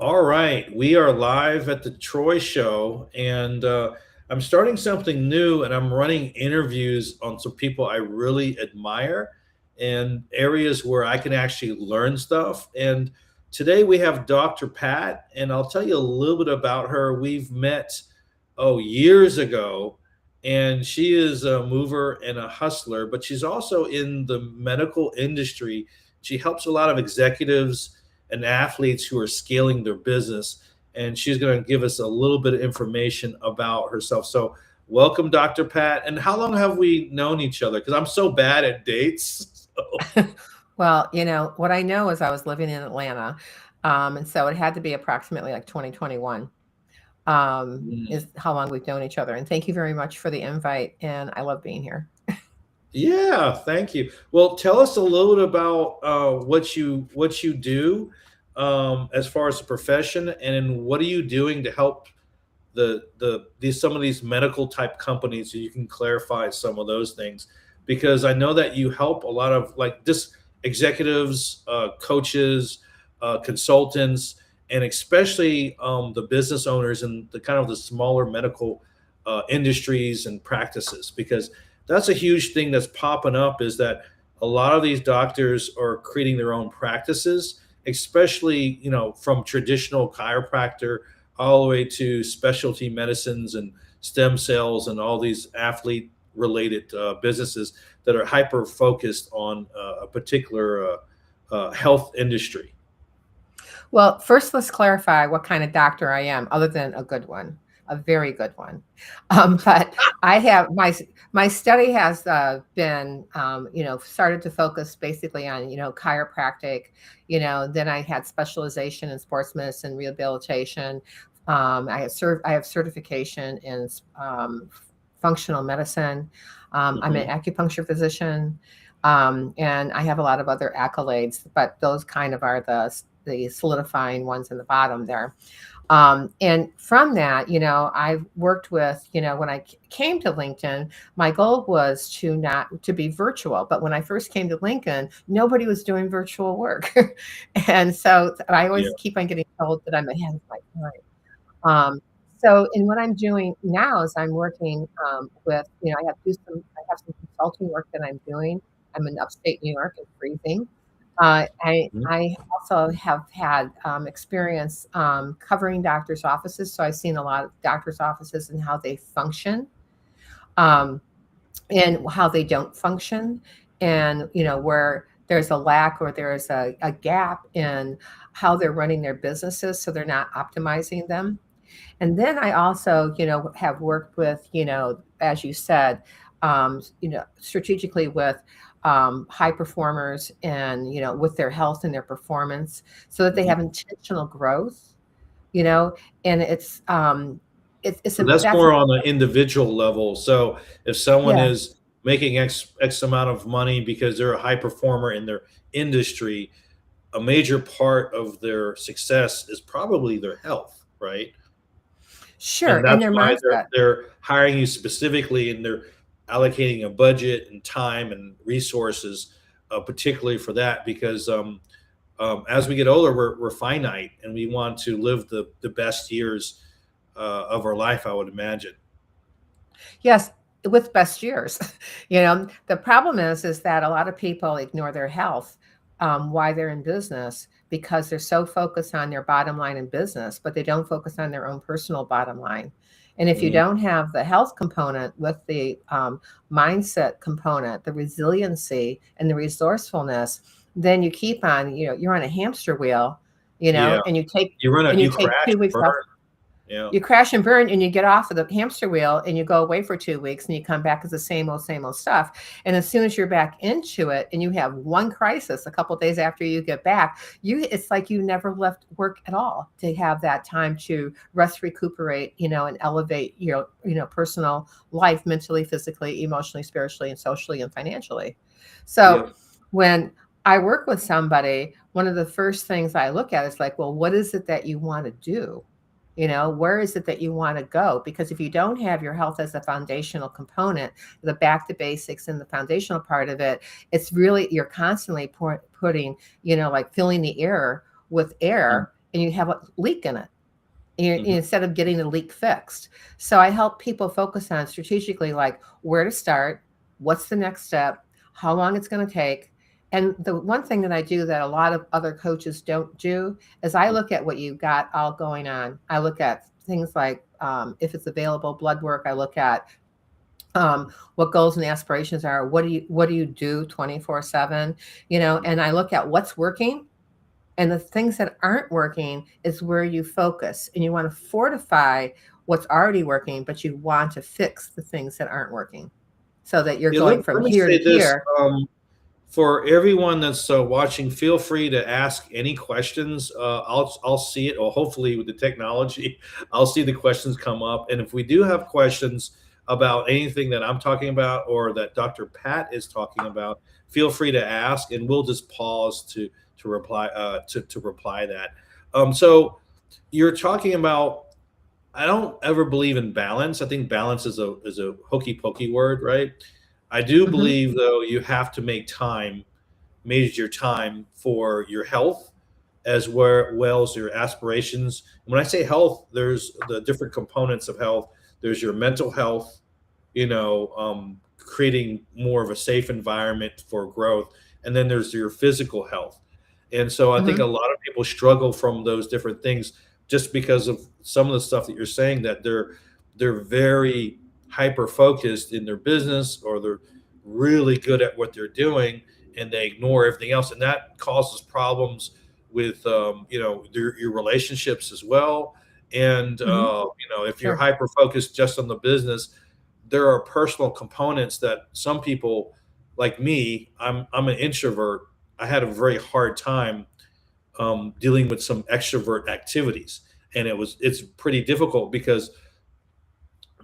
All right, we are live at the Troy Show, and I'm starting something new, and I'm running interviews on some people I really admire and areas where I can actually learn stuff. And today we have Dr. Pat, and I'll tell you a little bit about her. We've met, years ago, and she is a mover and a hustler, but she's also in the medical industry. She helps a lot of executives and athletes who are scaling their business. And she's going to give us a little bit of information about herself. So, welcome, Dr. Pat. And how long have we known each other? Because I'm so bad at dates. Well, what I know is I was living in Atlanta. And so it had to be approximately like 2021 Mm. is how long we've known each other. And thank you very much for the invite. And I love being here. Yeah, thank you. Well, tell us a little bit about what you do as far as a profession, and then what are you doing to help these some of these medical type companies, so you can clarify some of those things, because I know that you help a lot of like just executives, coaches, consultants, and especially the business owners and the kind of the smaller medical industries and practices, because that's a huge thing that's popping up, is that a lot of these doctors are creating their own practices, especially from traditional chiropractor all the way to specialty medicines and stem cells and all these athlete related businesses that are hyper focused on a particular health industry. Well, first, let's clarify what kind of doctor I am, other than a good one, a very good one. But I have my study has been, started to focus basically on, chiropractic. Then I had specialization in sports medicine, rehabilitation. I have certification in functional medicine. I'm an Hmm. acupuncture physician. And I have a lot of other accolades, but those kind of are the solidifying ones in the bottom there. And from that, I've worked with, when I came to LinkedIn, my goal was to be virtual. But when I first came to Lincoln, nobody was doing virtual work. And so I Yeah. always keep on getting told that I'm ahead of my time. Um, so, in what I'm doing now is I'm working with, I have some consulting work that I'm doing. I'm in upstate New York. It's freezing. Mhm. I also have had experience covering doctors' offices. So I've seen a lot of doctors' offices and how they function, um, and how they don't function, and where there's a lack or there's a gap in how they're running their businesses, so they're not optimizing them. And then I also, have worked with, as you said, strategically with high performers and, with their health and their performance so that they Mhm. have intentional growth, you know, and So that's that's, more on the individual level. So if someone yeah, is making X amount of money because they're a high performer in their industry, a major part of their success is probably their health, right? sure. And And that's their why they're mindset. they're hiring you specifically, and they're allocating a budget and time and resources, particularly for that, because as we get older, we're finite, and we want to live the best years of our life, I would imagine. Yes, with best years. The problem is that a lot of people ignore their health while they're in business because they're so focused on their bottom line in business, but they don't focus on their own personal bottom line. And if you Mm. don't have the health component with the mindset component, the resiliency and the resourcefulness, then you keep on, you're on a hamster wheel, Yeah, and you you take crash, 2 weeks burn. off. Yeah, You crash and burn and you get off of the hamster wheel and you go away for 2 weeks and you come back as the same old stuff. And as soon as you're back into it and you have one crisis a couple of days after you get back, it's like you never left work at all to have that time to rest, recuperate, and elevate your, personal life mentally, physically, emotionally, spiritually, and socially and financially. So yep. when I work with somebody, one of the first things I look at is like, well, what is it that you want to do? Where is it that you want to go? Because if you don't have your health as a foundational component, the back to basics and the foundational part of it, it's really, you're constantly putting, like filling the air with Mm. air. and you have a leak in it. Mhm. Instead of getting the leak fixed. So I help people focus on strategically, like where to start, what's the next step, how long it's going to take. And the one thing that I do that a lot of other coaches don't do is I look at what you've got all going on. I look at things like if it's available blood work. I look at what goals and aspirations are. What do you do 24/7? And I look at what's working, and the things that aren't working is where you focus, and you want to fortify what's already working, but you want to fix the things that aren't working so that you're Yeah, going from let me here to say this. here. For everyone that's watching, feel free to ask any questions. I'll see it, or hopefully with the technology, I'll see the questions come up. And if we do have questions about anything that I'm talking about or that Dr. Pat is talking about, feel free to ask, and we'll just pause to reply to reply that. So you're talking about. I don't ever believe in balance. I think balance is a hokey pokey word, right? I do Hmm. believe though you have to make time, major time for your health as well as your aspirations. When I say health, there's the different components of health. There's your mental health, creating more of a safe environment for growth, and then there's your physical health. And so I think a Hmm. lot of people struggle from those different things just because of some of the stuff that you're saying, that they're very hyper focused in their business, or they're really good at what they're doing, and they ignore everything else, and that causes problems with your relationships as well. And Hmm. if you're Sure. hyper focused just on the business, there are personal components that some people, like me, I'm an introvert. I had a very hard time dealing with some extrovert activities, and it's pretty difficult because,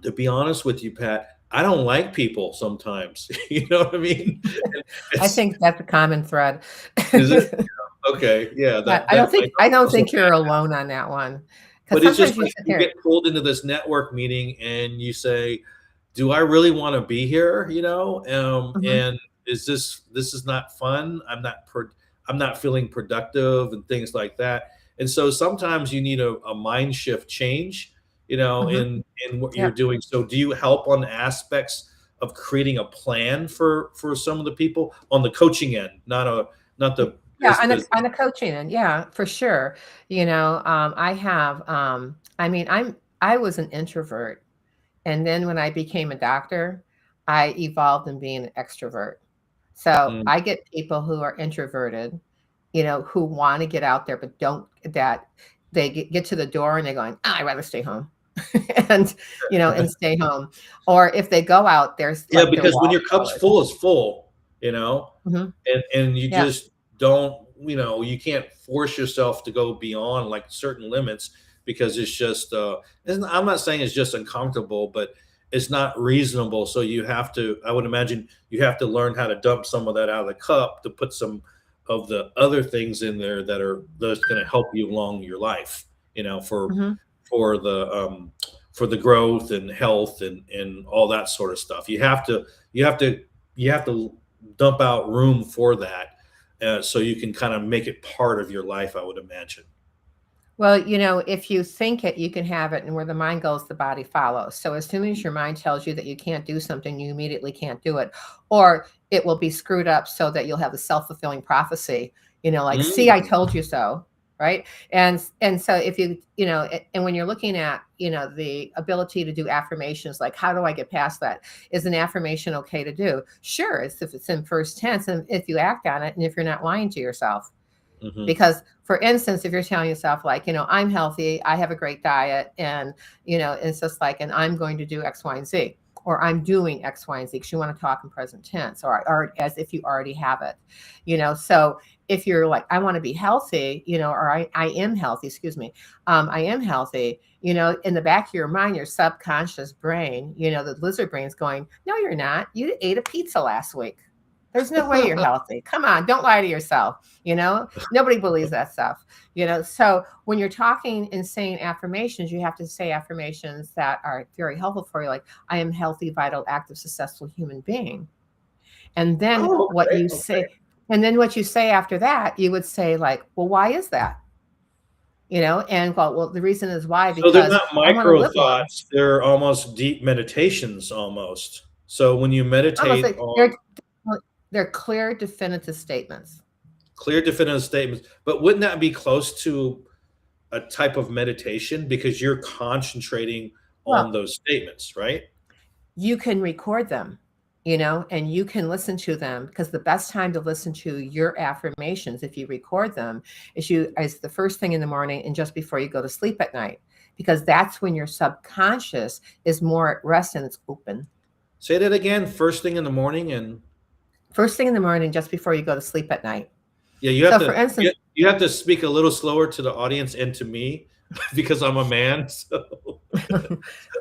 to be honest with you, Pat, I don't like people sometimes. You know what I mean? I It's think that's a common thread. is it okay? Yeah, Yeah, that I don't that think I I don't also think you're alone on that one, because But it's just sometimes you like sit you there. get pulled into this network meeting and you say, "Do I really want to be here?" Mhm, And this is not fun. I'm not feeling productive and things like that. And so sometimes you need a mind shift change, mhm, in what you're yep. doing. So do you help on aspects of creating a plan for some of the people on the coaching end, not Y the Yeah, on the business? coaching end, yeah, for sure. I have, I mean, I was an introvert, and then when I became a doctor, I evolved in being an extrovert. So, Mm, I get people who are introverted, who wanna get out there, but don't that they get to the door and they're going, "Oh, I'd rather stay home," and, and stay home. Or if they go out, there's Yeah, like their because when your cup's wallflowers. full is full, you know, Mhm, and you yeah, just don't, you can't force yourself to go beyond like certain limits, because I'm not saying it's just uncomfortable, but it's not reasonable. So I would imagine you have to learn how to dump some of that out of the cup to put some of the other things in there that's going to help you along your life, mhm. for the um for the growth and health and all that sort of stuff. You have to you have to dump out room for that, so you can kind of make it part of your life, I would imagine. Well, if you think it, you can have it, and where the mind goes, the body follows. So as soon as your mind tells you that you can't do something, you immediately can't do it, or it will be screwed up so that you'll have a self-fulfilling prophecy. Like, see, I Mm, told you so, right? And so if and when you're looking at the ability to do affirmations, like how do I get past that? Is an affirmation okay to do? Sure, it's if it's in first tense and if you act on it, and if you're not lying to yourself. mhm. Because, for instance, if you're telling yourself, like, I'm healthy, I have a great diet, and, it's just like, and I'm going to do X, Y, and Z, or I'm doing X, Y, and Z, because you want to talk in present tense, or as if you already have it. So if you're like, I want to be healthy, or I am healthy, excuse me, I am healthy, in the back of your mind, your subconscious brain, the lizard brain is going, no, you're not. You ate a pizza last week. There's no way you're healthy. Come on, don't lie to yourself. Nobody believes that stuff. So when you're talking and saying affirmations, you have to say affirmations that are very helpful for you, like, I am healthy, vital, active, successful human being. And then Oh, what okay, you okay. say, and then what you say after that, you would say, like, well, why is that? And well, the reason is why, So they're because not I want to micro live long. thoughts, they're almost deep meditations almost. So when you Almost meditate like on they're clear, definitive statements. clear, definitive statements, but wouldn't that be close to a type of meditation because you're concentrating on Well, those statements, right? you can record them, and you can listen to them, because the best time to listen to your affirmations, if you record them, is the first thing in the morning and just before you go to sleep at night, because that's when your subconscious is more at rest and it's open. Say that again, first thing in the morning, and First thing in the morning, just before you go to sleep at night. yeah, So, for instance, you have to speak a little slower to the audience and to me because I'm a man. So,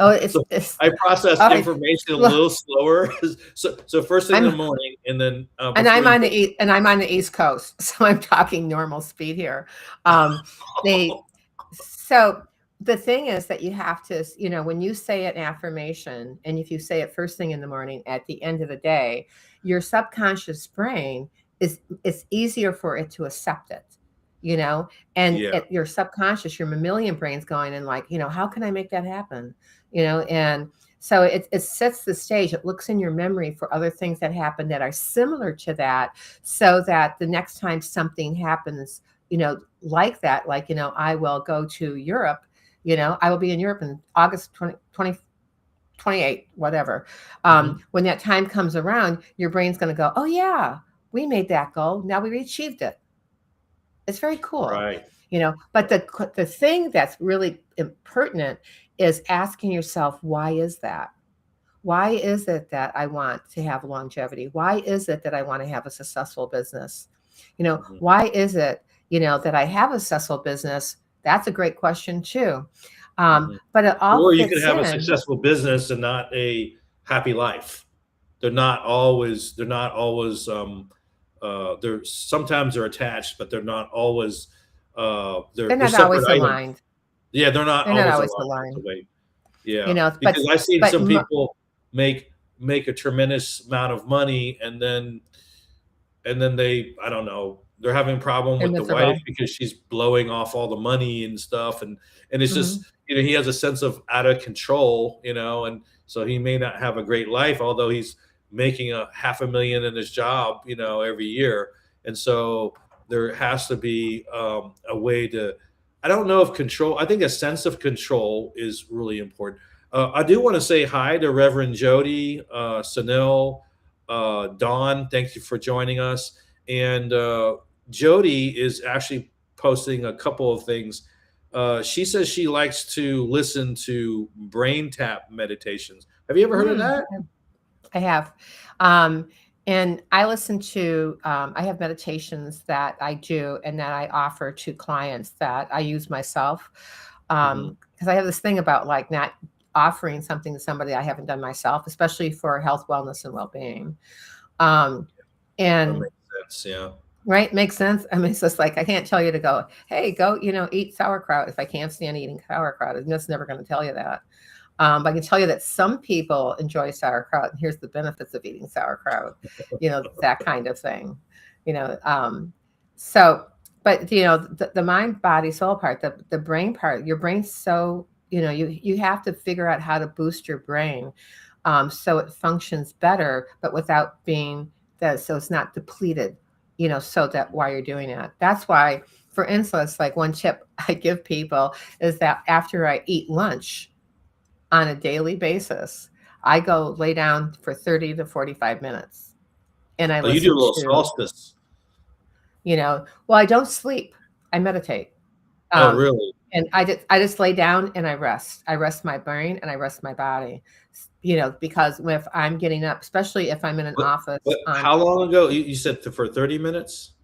oh, so it's I process all right. information a Well, little slower. So first thing in the I'm morning, and then before I'm you on go. I'm on the East Coast, so I'm talking normal speed here. Um, they So the thing is that you have to, when you say an affirmation, and if you say it first thing in the morning, at the end of the day, your subconscious brain it's easier for it to accept it, you know, and Yeah. at your subconscious, your mammalian brain's going in like, how can I make that happen? And so it sets the stage. It looks in your memory for other things that happen that are similar to that, so that the next time something happens, like that, like, I will go to Europe, I will be in Europe in August 2028, whatever. Hmm. When that time comes around, your brain's going to go, oh, yeah, we made that goal. Now we achieved it. It's very cool. Right. But the thing that's really pertinent is asking yourself, why is that? Why is it that I want to have longevity? Why is it that I want to have a successful business? Hmm. Why is it, that I have a successful business? That's a great question too. Hmm. But it all Or you could fits have a in. successful business and not a happy life. They're not always. They're not always. They're sometimes they're attached, but they're not always. They're They're not separate always items. aligned. Yeah, they're not They're not always always aligned. That's the aligned, way. Yeah, but, because I've seen but, some people make make a tremendous amount of money, and then they, I don't know, they're having a problem they're with the wife miserable. because she's blowing off all the money and stuff, and it's just, Hmm. he has a sense of out of control, and so he may not have a great life, although he's making a half a million in his job, every year. And so there has to be a way to, I don't know if control, I think a sense of control is really important. I do want to say hi to Reverend Jody, Sanil, Dawn. Thank you for joining us. And Jody is actually posting a couple of things. She says she likes to listen to brain tap meditations. Have you ever heard of Mm, that? I have. Um, and I have meditations that I do and that I offer to clients that I use myself. Hmm. Because I have this thing about like not offering something to somebody I haven't done myself, especially for health, wellness, and well being. Um, That and makes sense. Yeah. Right, makes sense. I mean, it's just like I can't tell you to go, hey, go, eat sauerkraut if I can't stand eating sauerkraut. I'm just never going to tell you that. But I can tell you that some people enjoy sauerkraut, and here's the benefits of eating sauerkraut, that kind of thing. You know, um, so, but the mind, body, soul part, the brain part, your brain's so you have to figure out how to boost your brain, so it functions better, but without being that, so it's not depleted. So that while you're doing that, that's why, for instance, like one tip I give people is that after I eat lunch on a daily basis, I go lay down for 30 to 45 minutes and I Oh, you do a listen little to, solstice. well, I don't sleep. I meditate. Oh, Um, really? and I just lay down and I rest. I rest my brain and I rest my body. Because if I'm getting up, especially if I'm in an But office on how long ago? You said for 30 minutes?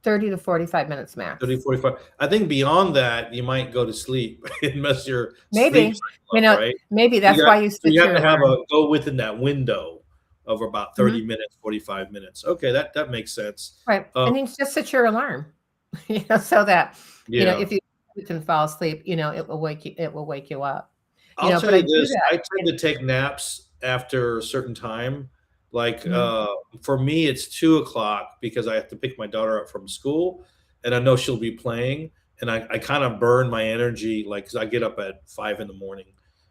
30 to 45 minutes 30, max. 45. I think beyond that, you might go to sleep and mess your sleep Maybe, cycle up, right? maybe You that's got why you so you set have your to have alarm. go within that window of about Hmm. 30 minutes, 45 minutes. Okay, that makes sense. Right. Um, And then just set your alarm, so that, yeah. if you can fall asleep, it will wake you up. I'll tell But I you do this, that. I tend to take naps after a certain time. Like, Mhm. for me, it's 2 o'clock because I have to pick my daughter up from school, and I know she'll be playing, and I kind of burn my energy, like, because I get up at 5 in the morning.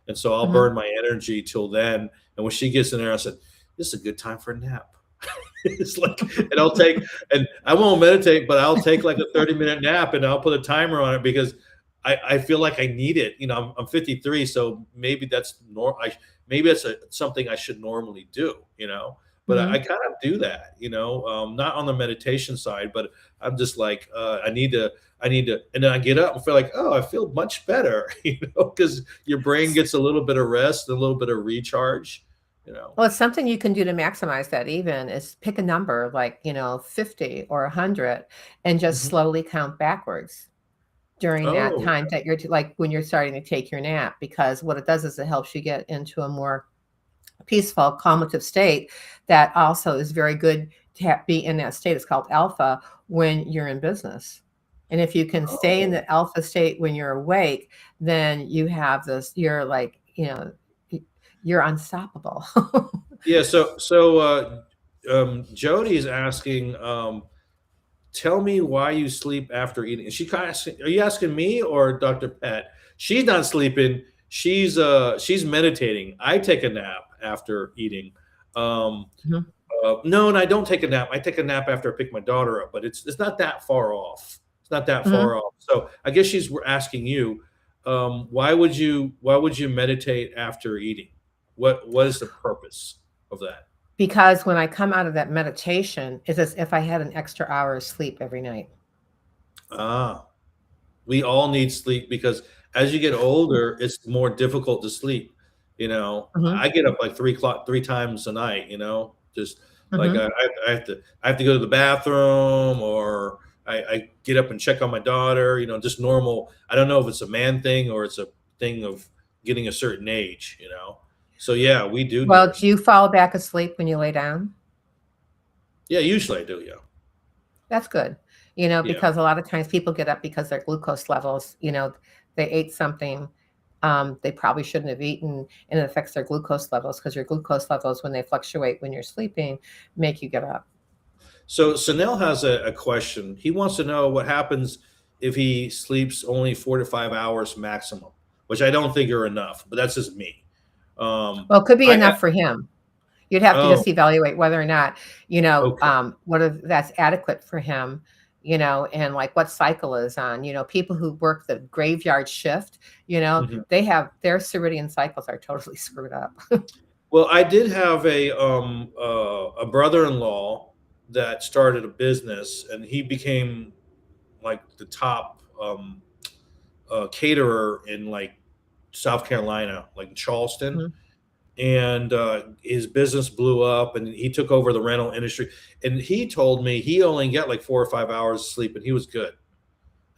And so I'll Mhm. burn my energy till then. And when she gets in there, I said, this is a good time for a nap. It's like, and and I won't meditate, but I'll take like a 30-minute nap and I'll put a timer on it because I feel like I need it. I'm 53, so maybe maybe that's something I should normally do. But I Mhm. kind of do that, not on the meditation side, but I'm just like, I need to, and then I get up and feel like, oh, I feel much better, because your brain gets a little bit of rest, a little bit of recharge, you know. Well, it's something you can do to maximize that even is pick a number like, 50 or 100 and just Mhm. slowly count backwards during that Oh, time that like when you're starting to take your nap, because what it does is it helps you get into a more peaceful, calmative state that also is very good to be in that state. It's called alpha when you're in business. And if you can stay in oh. the alpha state when you're awake, then you have this, you're like, you're unstoppable. Yeah, so Jody is asking, tell me why you sleep after eating. Is she kind of, are you asking me or Dr. Pat? She's not sleeping. She's meditating. I take a nap after eating. Um, Mhm. no, and I don't take a nap. I take a nap after I pick my daughter up, but it's not that far off. It's not that Mhm. far off. So I guess she's asking you, why would you meditate after eating? What is the purpose of that? Because when I come out of that meditation, it's as if I had an extra hour of sleep every night. Ah, we all need sleep because as you get older, it's more difficult to sleep. Mhm. I get up like 3 o'clock, 3 times a night. Just like Mhm. I have to go to the bathroom, or I get up and check on my daughter. Just normal. I don't know if it's a man thing or it's a thing of getting a certain age. So yeah, we do need Well, our do sleep. you fall back asleep when you lay down? Yeah, usually I do. Yeah, That's good. yeah. Because a lot of times people get up because their glucose levels, they ate something they probably shouldn't have eaten, and it affects their glucose levels because your glucose levels, when they fluctuate when you're sleeping, make you get up. So Sanel has a question. He wants to know what happens if he sleeps only 4 to 5 hours maximum, which I don't think are enough, but that's just me. Well, it could be I enough for him. You'd have to oh just evaluate whether or not, okay. what if that's adequate for him, and like what cycle is on. People who work the graveyard shift, Mhm. they have their circadian cycles are totally screwed up. Well, I did have a brother-in-law that started a business, and he became like the top caterer in like South Carolina, like in Charleston. Mhm, And his business blew up and he took over the rental industry, and he told me he only got like 4 or 5 hours of sleep and he was good.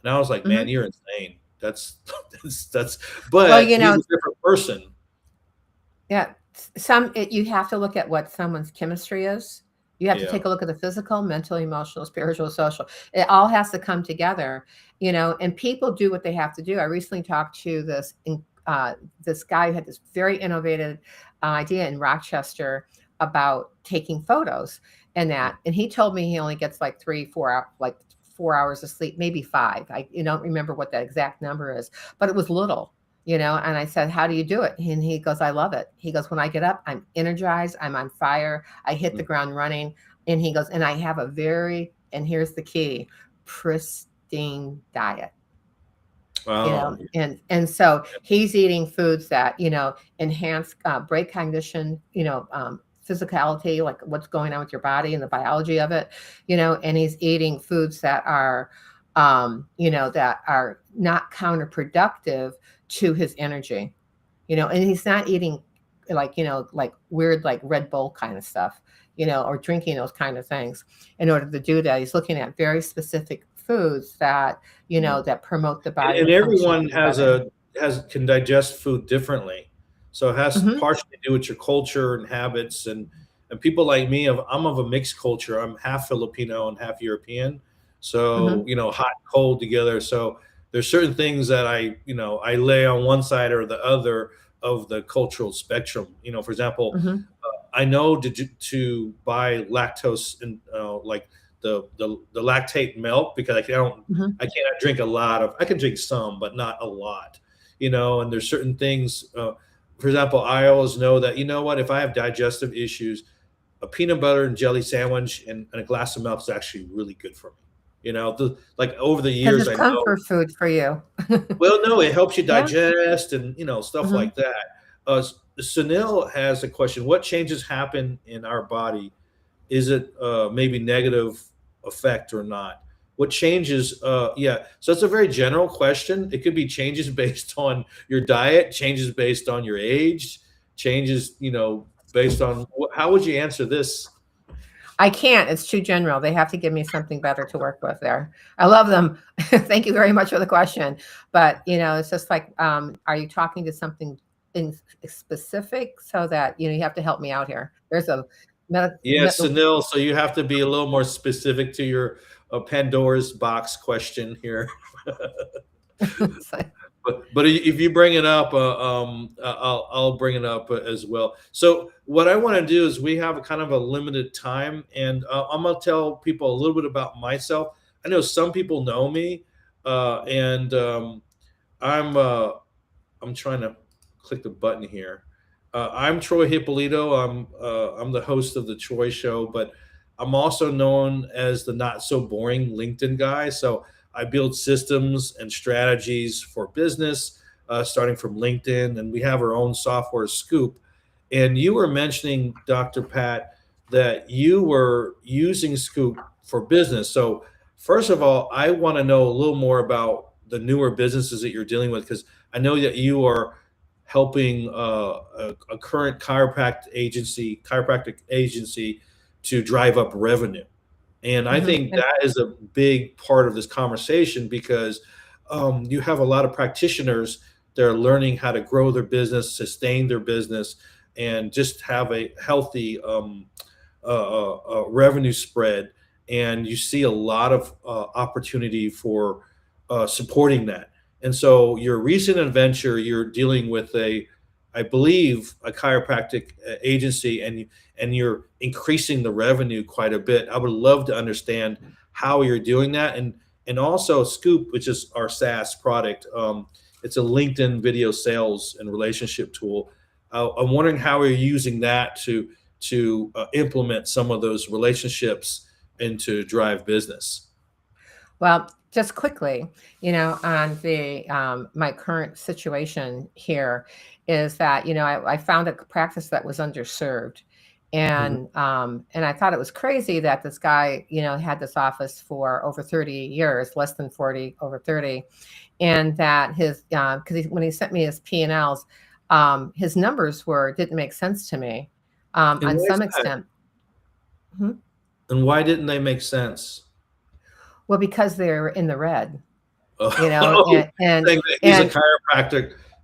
And I was like, man, mhm. you're insane. That's that's Well, but he's a different person. yeah, you have to look at what someone's chemistry is. You have to Yeah. take a look at the physical, mental, emotional, spiritual, social. It all has to come together, and people do what they have to do. I recently talked to this guy who had this very innovative idea in Rochester about taking photos and he told me he only gets like 4 hours of sleep, maybe five. I don't remember what that exact number is, but it was little. And I said, how do you do it? And he goes, I love it. He goes, when I get up, I'm energized, I'm on fire, I hit the ground running. And he goes, and I have and here's the key, pristine diet. Wow. And so he's eating foods that enhance brain cognition, physicality, like what's going on with your body and the biology of it, and he's eating foods that are not counterproductive to his energy, and he's not eating like weird like Red Bull kind of stuff, or drinking those kind of things. In order to do that, he's looking at very specific foods that Yeah. that promote the and, body and to function everyone even better. can digest food differently, so it has Hmm. partially to do with your culture and habits, and people like me, I'm of a mixed culture. I'm half Filipino and half European, so Hmm. hot and cold together. So there's certain things that I lay on one side or the other of the cultural spectrum. For example, Hmm. I know to buy lactose and like the lactate milk because Mhm. I cannot drink a lot of. I can drink some, but not a lot. And there's certain things. For example, I always know that what, if I have digestive issues, a peanut butter and jelly sandwich and a glass of milk is actually really good for me. Like over the Because years, it's I know. comfort food for you. Well, no, it helps you Yeah. digest and stuff Mhm. like that. Sunil has a question: what changes happen in our body? Is it maybe negative effect or not? What changes? Yeah, so it's a very general question. It could be changes based on your diet, changes based on your age, changes based on how would you answer this? I can't. It's too general. They have to give me something better to work with there. I love them. Thank you very much for the question. But, it's just like, are you talking to something in specific so that, you have to help me out here? There's a, Yes, Sunil. So you have to be a little more specific to your Pandora's box question here. But if you bring it up, I'll bring it up as well. So what I want to do is we have a kind of a limited time, and I'm gonna tell people a little bit about myself. I know some people know me, and I'm uh, I'm trying to click the button here. I'm Troy Hipolito. I'm the host of the Troy Show, but I'm also known as the not so boring LinkedIn guy. So I build systems and strategies for business, starting from LinkedIn, and we have our own software, SKOOP. And you were mentioning, Dr. Pat, that you were using SKOOP for business. So first of all, I want to know a little more about the newer businesses that you're dealing with because I know that you are helping a current chiropractic agency to drive up revenue. And I Mhm. think that is a big part of this conversation because you have a lot of practitioners that are learning how to grow their business, sustain their business, and just have a healthy revenue spread. And you see a lot of opportunity for supporting that. And so your recent adventure, you're dealing with I believe, a chiropractic agency, and you're increasing the revenue quite a bit. I would love to understand how you're doing that, and also SKOOP, which is our SaaS product. It's a LinkedIn video sales and relationship tool. I'm wondering how you're using that to implement some of those relationships and to drive business. Well, just quickly, on the my current situation here is that I found a practice that was underserved, Mhm. and I thought it was crazy that this guy had this office for over 30 years, less than 40, over 30, and that his because when he sent me his P&Ls, his numbers didn't make sense to me And on why is some that? extent. Mhm. And why didn't they make sense? Well, because they're in the red, Oh, and and saying that and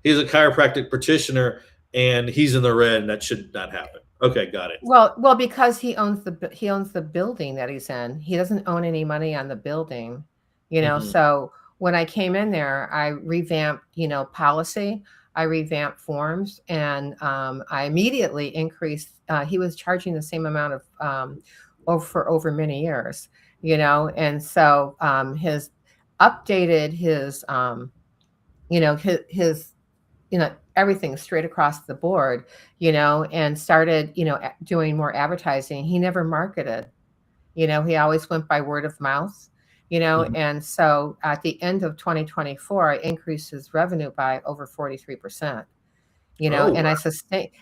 he's a chiropractic practitioner, and he's in the red, and that should not happen. Okay, got it. well, because he owns the building that he's in. He doesn't own any money on the building, Mhm. So when I came in there, I revamped, policy. I revamped forms, and I immediately increased. He was charging the same amount of for over many years, and so his updated his his everything straight across the board, and started, doing more advertising. He never marketed, he always went by word of mouth, Mhm. and so at the end of 2024, I increased his revenue by over 43%, Oh, and wow.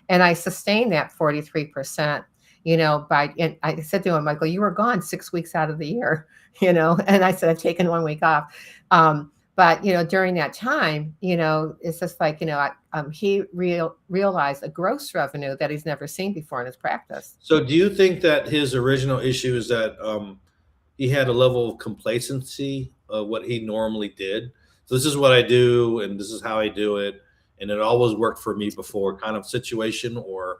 I sustained that 43%, and I said to him, Michael, you were gone 6 weeks out of the year, and I said, I've taken 1 week off. But during that time, it's just like, he realized a gross revenue that he's never seen before in his practice. So do you think that his original issue is that he had a level of complacency of what he normally did? So this is what I do, and this is how I do it, and it always worked for me before, kind of situation, or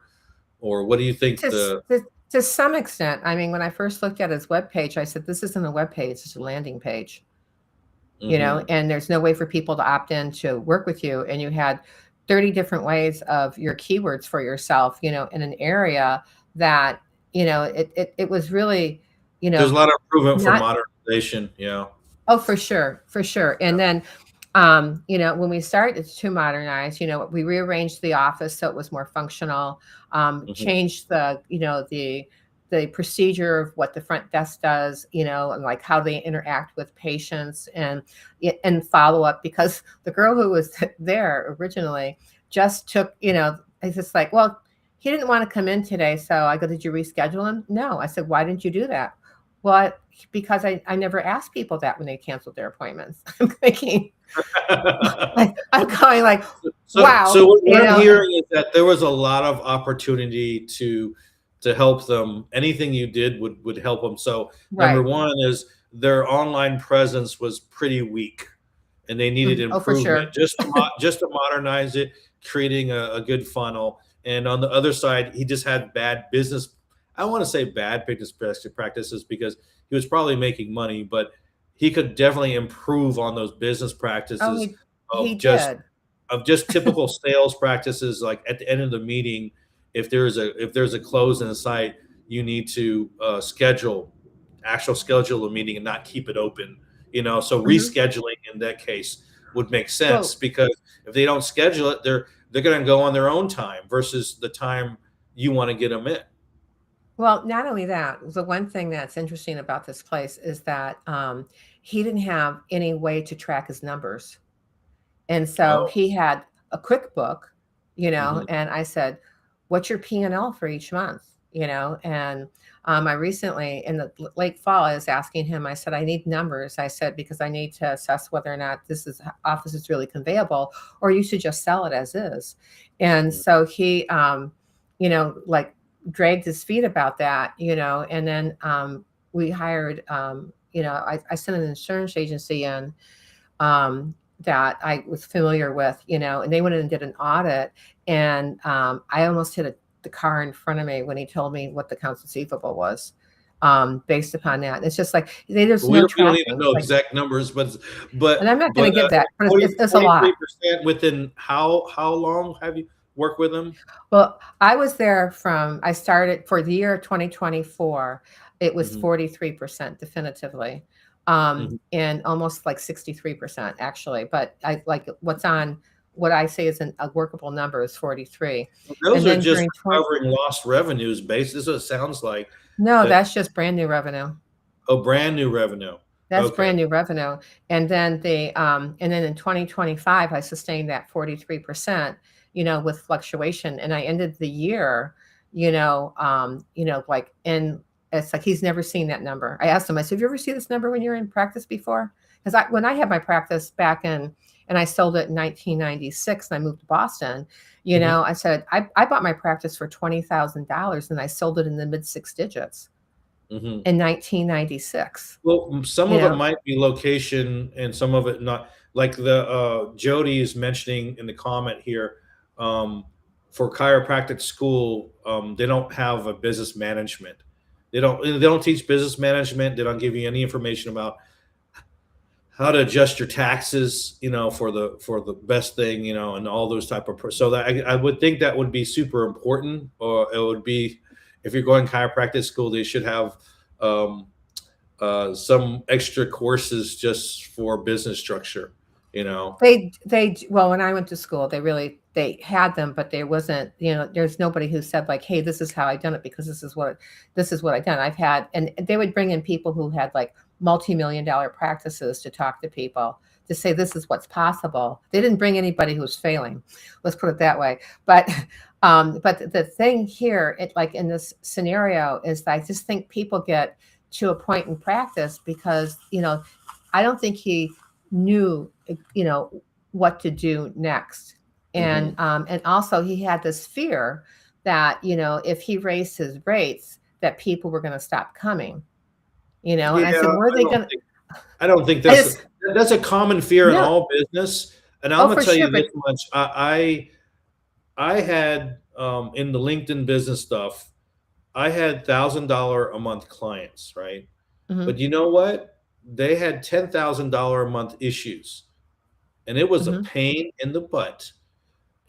what do you think To, s- the? to some extent, I mean, when I first looked at his webpage, I said, this isn't a webpage, it's a landing page. Mhm. And there's no way for people to opt in to work with you. And you had 30 different ways of your keywords for yourself, in an area that, it was really There's a lot of improvement for not modernization. Yeah. Oh, for sure, for sure. And then, when we started to modernize, we rearranged the office so it was more functional, Mhm. changed the procedure of what the front desk does, and like how they interact with patients and follow up because the girl who was there originally just took, it's just like, well, he didn't want to come in today. So I go, did you reschedule him? No. I said, why didn't you do that? Well, because I never ask people that when they canceled their appointments. I'm thinking, I'm going like, So wow, what I'm hearing is that there was a lot of opportunity to help them. Anything you did would help them. So number right. one is their online presence was pretty weak, and they needed Oh, for improvement sure. just to modernize it, creating a good funnel. And on the other side, he just had bad business. I don't want to say bad business practices because he was probably making money, but he could definitely improve on those business Oh, practices he of just did. typical sales practices. Like at the end of the meeting, if there's a close in a site, you need to schedule a meeting and not keep it open. So Mhm. rescheduling in that case would make sense Well, because if they don't schedule it, they're going to go on their own time versus the time you want to get them in. well, not only that, the one thing that's interesting about this place is that he didn't have any way to track his numbers. And so Oh. he had a QuickBook, Hmm. and I said, "What's your P&L for each month?" And I recently in the late fall, I was asking him. I said, "I need numbers." I said because I need to assess whether or not this office is really conveyable, or you should just sell it as is. And so he, like dragged his feet about that, and then we hired, I sent an insurance agency in that I was familiar with, and they went in and did an audit. And I almost hit the car in front of me when he told me what the accounts receivable was based upon that. It's just like there's We no don't, we don't need to tracking. know Like, exact numbers, but and but I'm not going but to give that, but 40, it's a lot. 43% within how long have you worked with them? Well, I started for the year 2024, it was Hmm. 43% definitively. Hmm. And almost like 63% actually. But I like what I say is a workable number is 43. Those And are then just during 20, recovering lost revenues based. This is what it sounds like. no, That that's just brand new revenue. brand new revenue. That's Okay. brand new revenue. And then in 2025, I sustained that 43%, with fluctuation. And I ended the year, like in it's like he's never seen that number. I asked him, I said, have you ever seen this number when you're in practice before? Because when I had my practice back in and I sold it in 1996 and I moved to Boston, Hmm. I said, I bought my practice for $20,000 and I sold it in the mid six digits Hmm. in 1996. Well, some You of it know, might be location, and some of it not. Like the Jody is mentioning in the comment here, um, for chiropractic school, they don't have a business management. They don't teach business management. They don't give you any information about how to adjust your taxes, for the best thing, and all those type of. So that I would think that would be super important, or it would be if you're going chiropractic school, they should have. Um, some extra courses just for business structure, you know. well, when I went to school, they had them, but there wasn't, there's nobody who said like, hey, this is how I done it because this is what I done. I've had, and they would bring in people who had like multi-million dollar practices to talk to people to say this is what's possible. They didn't bring anybody who was failing. Let's put it that way. But the thing here, it like in this scenario is that I just think people get to a point in practice because, I don't think he knew, what to do next. Hmm. And also he had this fear that, if he raised his rates, that people were going to stop coming, and Yeah, I said, where are they going to, I don't think I that's just, that's a common fear in no, all business. And I'm oh, gonna for tell sure. you But this much: I had in the LinkedIn business stuff, I had $1,000 a month clients, right? But mhm, you know what? They had $10,000 a month issues, and it was a mhm. pain in the butt.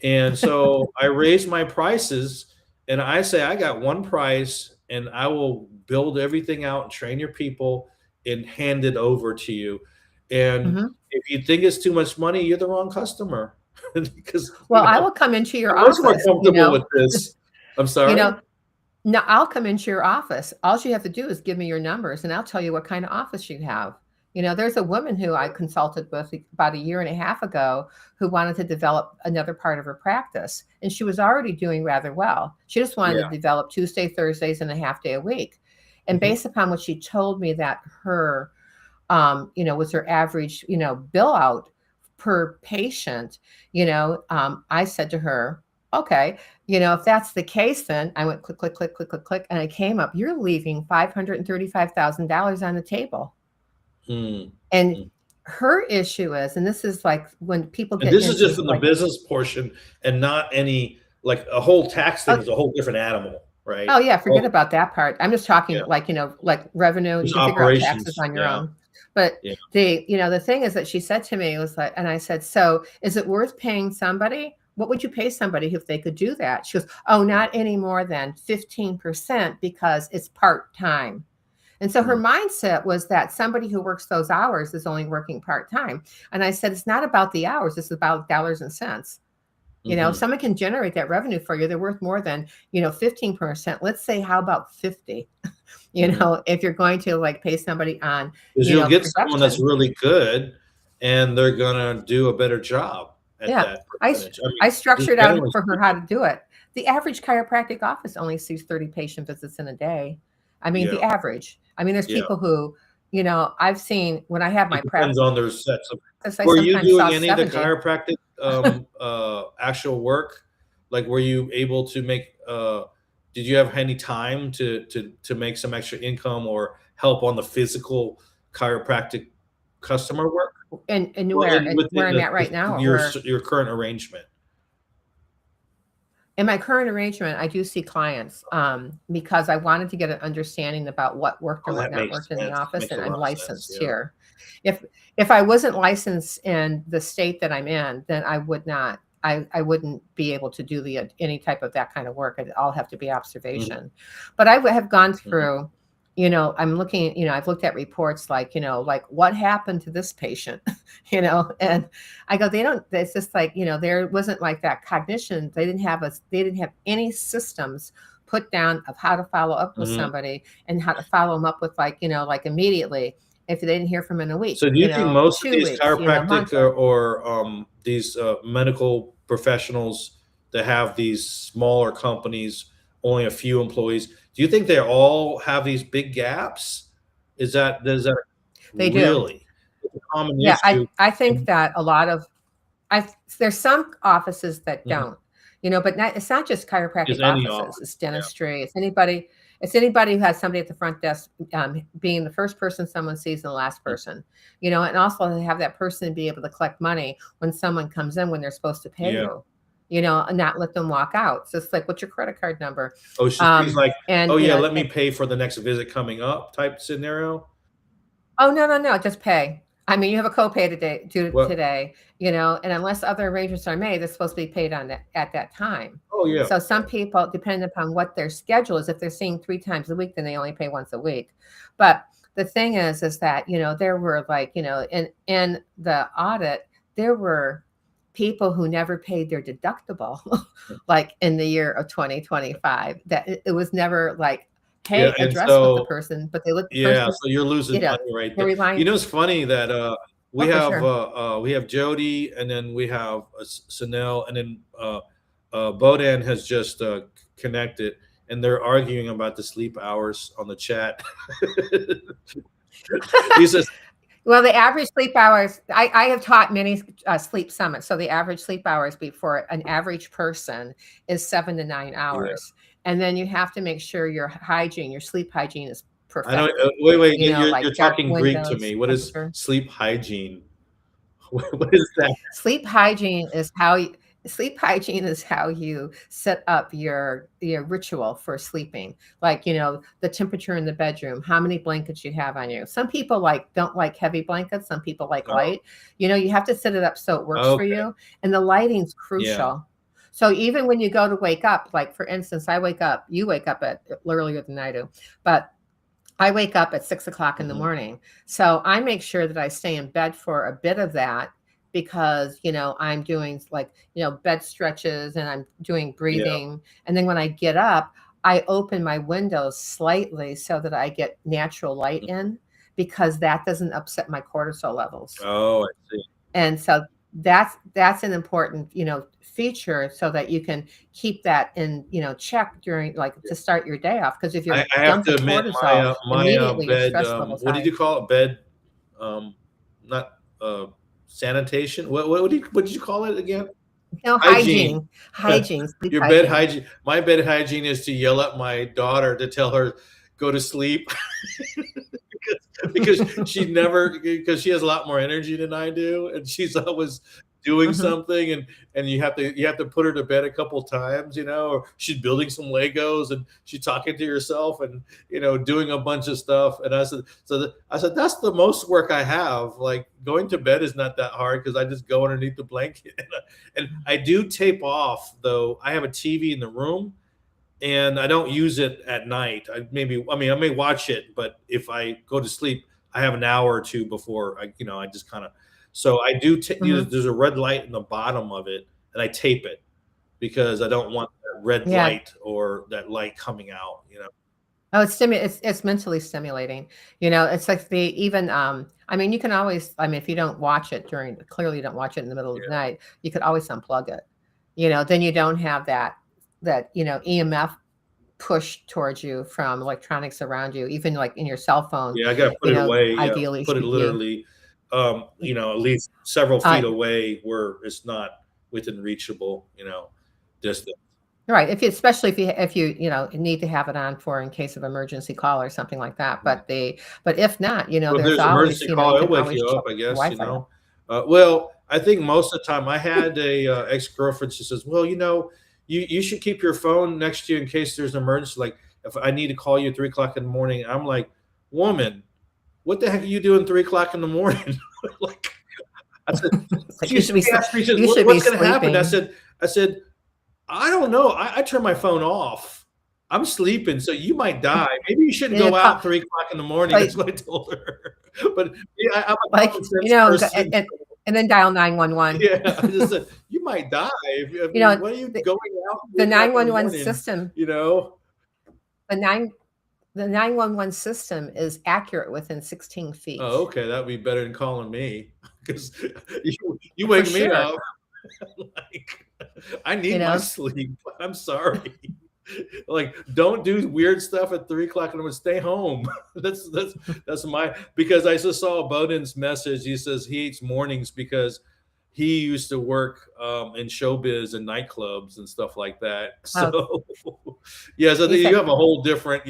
And so I raised my prices, and I say I got one price, and I will build everything out and train your people and hand it over to you. And Mhm. if you think it's too much money, you're the wrong customer because Well, I will come into your I'm much more office, comfortable with this. I'm you sorry. know, no, I'll come into your office. All you have to do is give me your numbers and I'll tell you what kind of office you have. There's a woman who I consulted with about a year and a half ago who wanted to develop another part of her practice. And she was already doing rather well. She just wanted Yeah. to develop Tuesday, Thursdays, and a half day a week. And Mhm. based upon what she told me that her, was her average, bill out per patient, I said to her, okay, if that's the case, then I went click, click, click, click, click, click, and I came up, you're leaving $535,000 on the table. Mm. And Mm. her issue is, and this is like when people And get this is into just in the like, business portion and not any like a whole tax thing oh, is a whole different animal, right? oh yeah, forget Well, about that part. I'm just talking yeah, like, like revenue, you just can figure out taxes operations. on your Yeah, own. But yeah. the thing is that she said to me was like, and I said, so is it worth paying somebody? What would you pay somebody if they could do that? She goes, oh, Mm, not any more than 15% because it's part-time. And so her mm, mindset was that somebody who works those hours is only working part-time. And I said, it's not about the hours, it's about dollars and cents. If mhm. someone can generate that revenue for you, they're worth more than, 15%. Let's say, how about 50? Mhm. If you're going to like pay somebody on, 'Cause you'll get someone that's production. really good, and they're gonna do a better job at Yeah. that I, percentage. I I mean, just structured out generally for her how speaking. to do it. The average chiropractic office only sees 30 patient visits in a day. I mean, Yeah, the average. I mean, there's yeah. people who, I've seen when I have my It depends on their practice, sets of. I Were you sometimes saw doing any of the 70. chiropractic, actual work? Like, were you able to make, did you have any time to make some extra income or help on the physical chiropractic customer work? And Well, where and and where within I'm at right now, or where your current arrangement. in my current arrangement, I do see clients because I wanted to get an understanding about what worked Oh, and what that not makes worked in the sense. That office, makes a and I'm lot of sense, licensed yeah. here. If I wasn't licensed in the state that I'm in, then I would not. I wouldn't be able to do the any type of that kind of work. It'd all have to be Mhm, observation. But I have gone mhm. through. I'm looking. I've looked at reports like like what happened to this patient. And I go, they don't, it's just like, there wasn't like that cognition. They didn't have any systems put down of how to follow up with Mhm. somebody and how to follow them up with like, like immediately if they didn't hear from in a week, So do you think most of 2 weeks, these chiropractic month. or these medical professionals that have these smaller companies, only a few employees, do you think they all have these big gaps? Is that They do. really a common Yeah. issue I think in that a lot of, there's some offices that mhm, don't, but it's not just chiropractic is any offices. office? It's dentistry. It's anybody who has somebody at the front desk, being the first person someone sees and the last Yeah. person, and also to have that person be able to collect money when someone comes in when they're supposed to pay Yeah. you, and not let them walk out. So it's like, what's your credit card number? Oh, she's like, "Oh, And yeah, let me pay for the next visit coming up," type scenario? oh, no, no, no, just pay. I mean, you have a copay today due What? today, and unless other arrangements are made, they're supposed to be paid on that at that time. Oh, yeah. So some people, depending upon what their schedule is, if they're seeing 3 times a week, then they only pay once a week. But the thing is that, there were like, in the audit, there were people who never paid their deductible, like in the year of 2025, that it was never like, Yeah, hey, and address with the so person, but they let the yeah, person, so you're losing you know, money right they're there. You relying. know, it's funny that, Oh, for sure. we have Jody, and then we have, Sanel, and then, Bodan has just, connected, and they're arguing about the sleep hours on the chat. He says Well, the average sleep hours, I have taught many sleep summits. So the average sleep hours for an average person is 7 to 9 hours. yeah. And then you have to make sure your hygiene, your sleep hygiene is I don't perfected, wait, you're like dark talking Greek to windows, me. What is temperature. sleep hygiene? What is that? Sleep hygiene is how you, sleep hygiene is how you set up your ritual for sleeping. Like, the temperature in the bedroom, how many blankets you have on you. Some people don't like heavy blankets, some people like Oh, light. You have to set it up so it works for okay. you. And the lighting's Yeah. crucial. So even when you go to wake up, like for instance, you wake up at earlier than I do, but I wake up at 6 o'clock in the Mhm. morning. So I make sure that I stay in bed for a bit of that because, I'm doing like, bed stretches and I'm doing Yeah. breathing. And then when I get up, I open my windows slightly so that I get natural light in because that doesn't upset my cortisol levels. Oh, I see. And so that's an important, feature so that you can keep that in, check during like to start your day off. Because if you're I have to dumping admit my cortisol, my immediately your bed. stress level's What did high. you call it? Bed, not sanitation. What did you call it again? No, Hygiene. hygiene, sleep Your bed hygiene. hygiene. My bed hygiene is to yell at my daughter to tell her go to sleep because because she has a lot more energy than I do, and she's always doing Mhm. something, and you have to put her to bed a couple times, or she's building some Legos and she's talking to herself and doing a bunch of stuff. And I said that's the most work I have. Like going to bed is not that hard because I just go underneath the blanket and I do tape off though. I have a TV in the room and I don't use it at night. I may watch it, but if I go to sleep, I have an hour or two before I just kind of. So I do. Mhm. There's a red light in the bottom of it, and I tape it because I don't want that red Yeah. light or that light coming out. Oh, it's mentally stimulating. It's like I mean, you can always, I mean, if you don't watch it clearly you don't watch it in the middle of the Yeah, night, you could always unplug it. Then you don't have that, EMF push towards you from electronics around you, even like in your cell phone, yeah. I got to put it away. Yeah, ideally put it should be, literally, at least several uh, feet away where it's not within reachable, distance. right. Especially if you, need to have it on for in case of emergency call or something like that. But if not, Well, if there's there's an always, emergency you call, it'll can wake always you check up, I your guess, Wi-Fi. Well, I think most of the time I had a ex-girlfriend. She says, well, you should keep your phone next to you in case there's an emergency. Like if I need to call you at 3 o'clock in the morning, I'm like, woman, what the heck are you doing 3 o'clock in the morning? Like, I said, It's like she asked me, she says, you should be What's going to happen?" sleeping. I said, I don't know. I turn my phone off. I'm sleeping, so you might die. Maybe you shouldn't Yeah, go out 3 o'clock in the morning. like That's what I told her. But yeah, I'm a like common sense person. and then dial 911. Yeah, I just said you might die. I You mean, know, what are you the, going out the 3 o'clock in the 911 morning? system, You know? the nine the 911 system is accurate within 16 feet. Oh, okay, that'd be better than calling me because you For wake me sure. up. Like I You need my know, sleep. I'm sorry. Like don't do weird stuff at 3 o'clock in the morning. Stay home. That's my because I just saw Bowden's message. He says he hates mornings because he used to work in showbiz and nightclubs and stuff like that. oh, So yeah, so he you said, have a whole different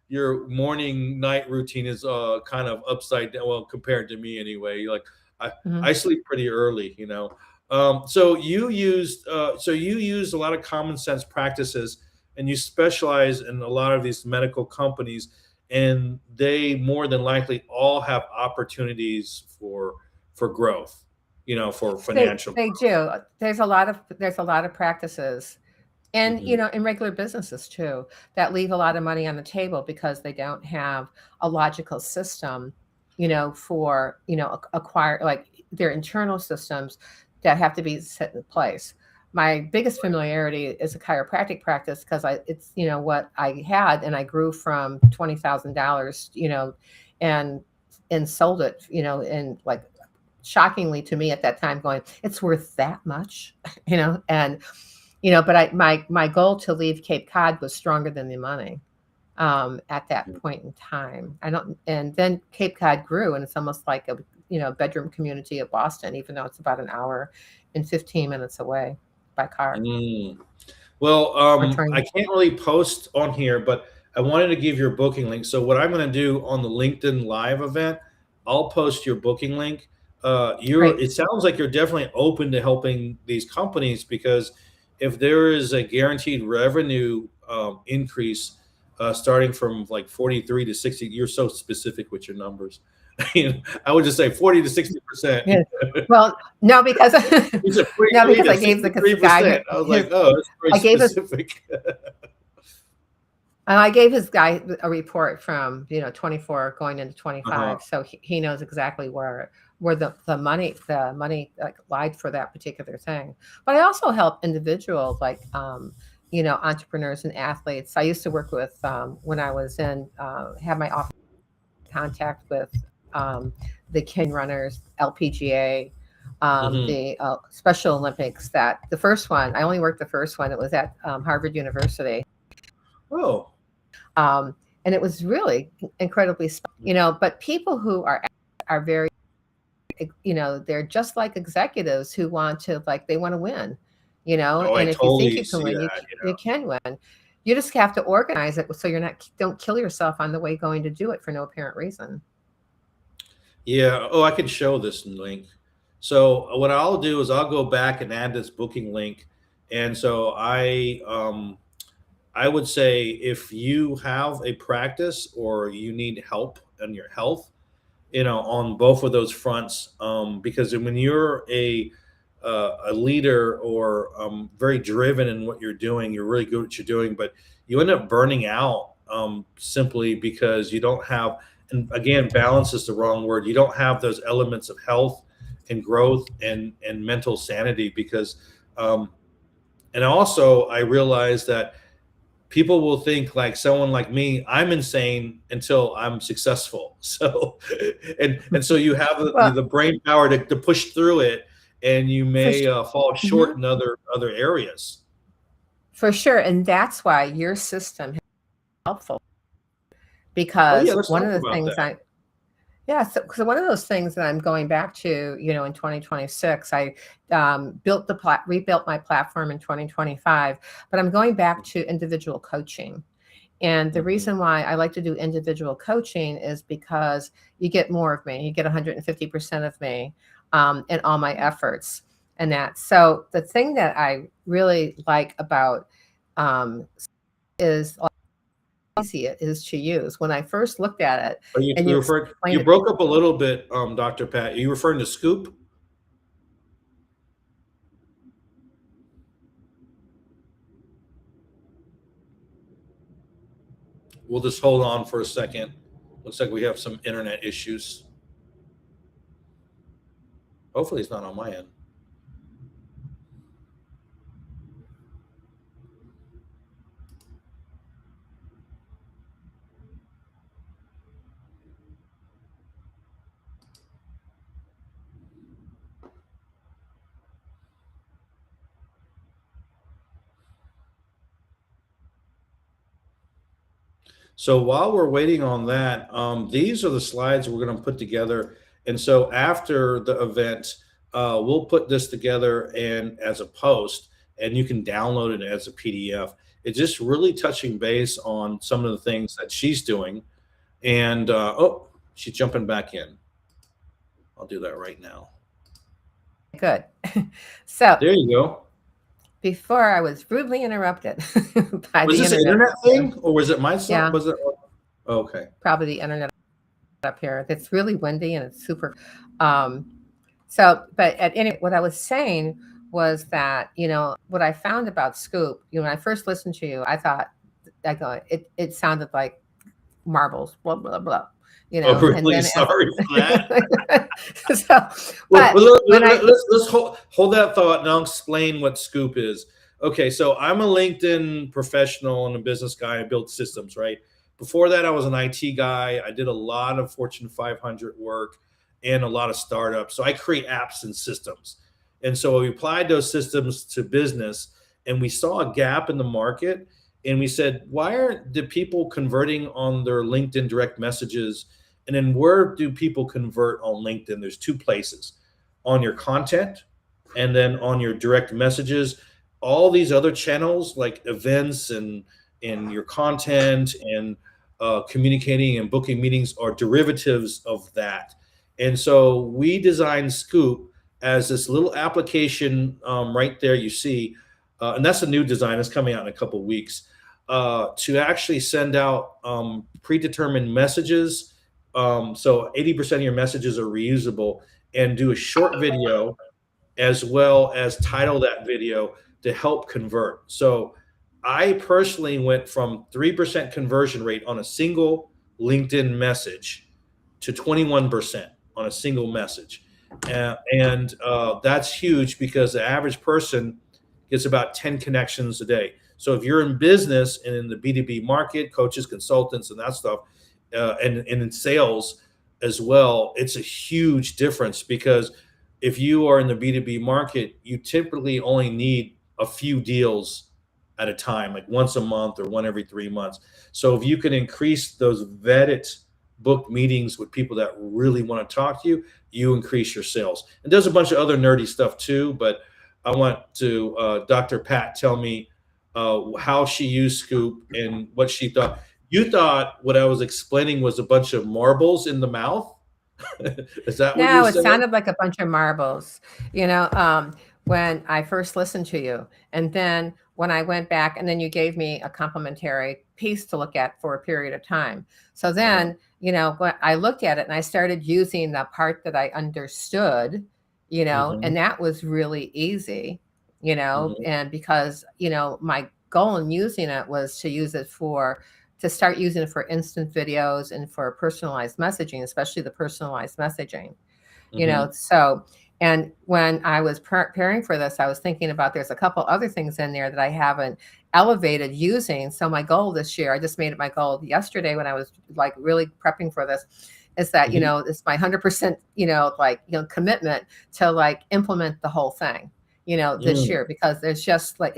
your morning night routine is kind of upside down. Well, compared to me anyway. Like I mhm. sleep pretty early. So you use a lot of common sense practices, and you specialize in a lot of these medical companies, and they more than likely all have opportunities for growth, for financial They growth. do. There's a lot of practices, and Hmm. in regular businesses too, that leave a lot of money on the table because they don't have a logical system, for acquire like their internal systems that have to be set in place. My biggest familiarity is a chiropractic practice because it's what I had, and I grew from $20,000, and sold it, and like shockingly to me at that time, going, it's worth that much, and but my goal to leave Cape Cod was stronger than the money, at that point in time. I don't, and then Cape Cod grew, and it's almost like a bedroom community of Boston, even though it's about an hour and 15 minutes away by car Mm. Well, or I train. can't really post on here, but I wanted to give your booking link. So what I'm going to do on the LinkedIn Live event, I'll post your booking link. Great. It sounds like you're definitely open to helping these companies because if there is a guaranteed revenue increase starting from like 43 to 60, you're so specific with your numbers. I would just say 40 to 60%. Yeah. Well, no, because He said no, 43 because to I gave the guy 63%. I was his like, oh, that's very I gave his specific. I gave his guy a report from 24 going into Uh-huh. 25, so he knows exactly where the money like lied for that particular thing. But I also help individuals like entrepreneurs and athletes. I used to work with when I was in have my office contact with um, the Kenyan runners, LPGA, Hmm. the Special Olympics. That the first one, I only worked the first one. It was at Harvard University, Oh, um, and it was really incredibly, But people who are very, they're just like executives who want to they want to win, oh, I And if you think totally you can see win, that. you can win. You just have to organize it so don't kill yourself on the way going to do it for no apparent reason. Yeah. Oh, I can show this link. So what I'll do is I'll go back and add this booking link. And so I would say if you have a practice or you need help in your health, on both of those fronts, because when you're a leader or very driven in what you're doing, you're really good at what you're doing, but you end up burning out simply because you don't have, and again, balance is the wrong word. You don't have those elements of health and growth and mental sanity because, um, and also I realized that people will think like someone like me, I'm insane until I'm successful. So and so you have Well, the brain power to push through it, and you for may fall short mhm, in other areas. for sure, and that's why your system is helpful Oh yeah, because let's one talk of the about things that. so one of those things that I'm going back to, in 2026, I rebuilt my platform in 2025, but I'm going back to individual coaching. And the Hmm. reason why I like to do individual coaching is because you get more of me, you get 150% of me in all my efforts and that. So the thing that I really like about um, is how easy it is to use. When I first looked at it Are you and you referring? explain You it, broke up a little bit, Dr. Pat. Are you referring to Scoop? We'll just hold on for a second. Looks like we have some internet issues. Hopefully, it's not on my end. So while we're waiting on that, these are the slides we're going to put together. And so after the event, we'll put this together and as a post, and you can download it as a PDF. It's just really touching base on some of the things that she's doing. And oh, she's jumping back in. I'll do that right now. good. So There you go. before I was rudely interrupted by Was the this an internet internet up here. thing, or was it my son? Yeah, Was it? Oh, okay. probably the internet up here. It's really windy and it's super. Um, but at any what I was saying was that what I found about Scoop. When I first listened to you, I thought it sounded like marbles, blah blah blah. Oh, And really? then as Sorry for that. so, Well, but when I let's hold that thought and I'll explain what Scoop is. Okay, so I'm a LinkedIn professional and a business guy. I build systems, right? Before that, I was an IT guy. I did a lot of Fortune 500 work and a lot of startups. So I create apps and systems. And so we applied those systems to business and we saw a gap in the market. And we said, why aren't the people converting on their LinkedIn direct messages? And then where do people convert on LinkedIn? There's two places: on your content and then on your direct messages. All these other channels like events and your content and communicating and booking meetings are derivatives of that. And so we designed Scoop as this little application right there you see, and that's a new design. It's coming out in a couple of weeks to actually send out predetermined messages So 80% of your messages are reusable, and do a short video as well as title that video to help convert. So I personally went from 3% conversion rate on a single LinkedIn message to 21% on a single message. And that's huge because the average person gets about 10 connections a day. So if you're in business and in the B2B market, coaches, consultants, and that stuff, and in sales as well, it's a huge difference because if you are in the B2B market, you typically only need a few deals at a time, like once a month or one every 3 months. So if you can increase those vetted booked meetings with people that really want to talk to you, you increase your sales. And there's a bunch of other nerdy stuff too, but I want to Dr. Pat tell me how she used Scoop and what she thought. You thought what I was explaining was a bunch of marbles in the mouth. Is that what you No, it said? sounded like a bunch of marbles, you know, when I first listened to you. And then when I went back, and then you gave me a complimentary piece to look at for a period of time. So Uh-huh. then, when I looked at it and I started using the part that I understood, Hmm. and that was really easy, Hmm. and because, my goal in using it was to start using it for instant videos and for personalized messaging, especially the personalized messaging, Hmm. so, and when I was preparing for this, I was thinking about there's a couple other things in there that I haven't elevated using. So my goal this year, I just made it my goal yesterday when I was like really prepping for this, is that, Hmm. it's my 100%, commitment to like implement the whole thing, this Mm. year, because there's just like,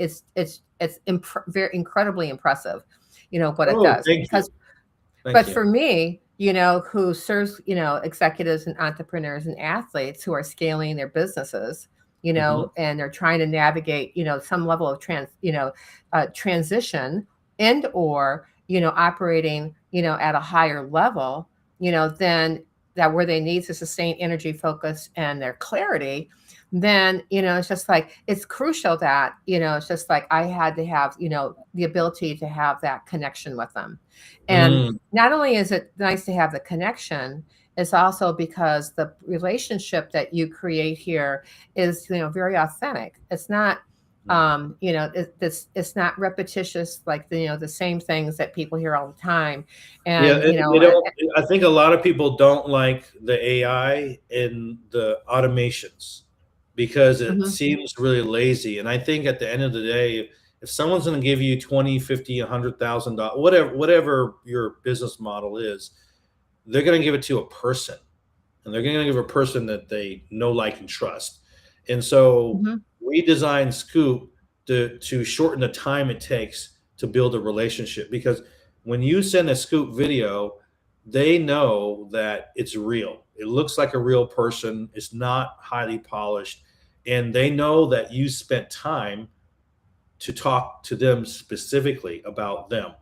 very incredibly impressive, what it Oh, does. thank you. Because Thank but you. for me, who serves, executives and entrepreneurs and athletes who are scaling their businesses, Hmm. and they're trying to navigate, some level of transition and or, operating, at a higher level, then that where they need to sustain energy, focus, and their clarity, then, it's just like, it's crucial that, it's just like I had to have, the ability to have that connection with them. And Mm. not only is it nice to have the connection, it's also because the relationship that you create here is, very authentic. It's not, it's not repetitious, like the same things that people hear all the time. Yeah, And, they don't. I think a lot of people don't like the AI and the automations because it mhm, seems really lazy. And I think at the end of the day, if someone's going to give you 20, 50, $100,000, whatever your business model is, they're going to give it to a person, and they're going to give a person that they know, like, and trust. And so mhm, we designed Scoop to shorten the time it takes to build a relationship because when you send a Scoop video, they know that it's real. It looks like a real person. It's not highly polished, and they know that you spent time to talk to them specifically about them.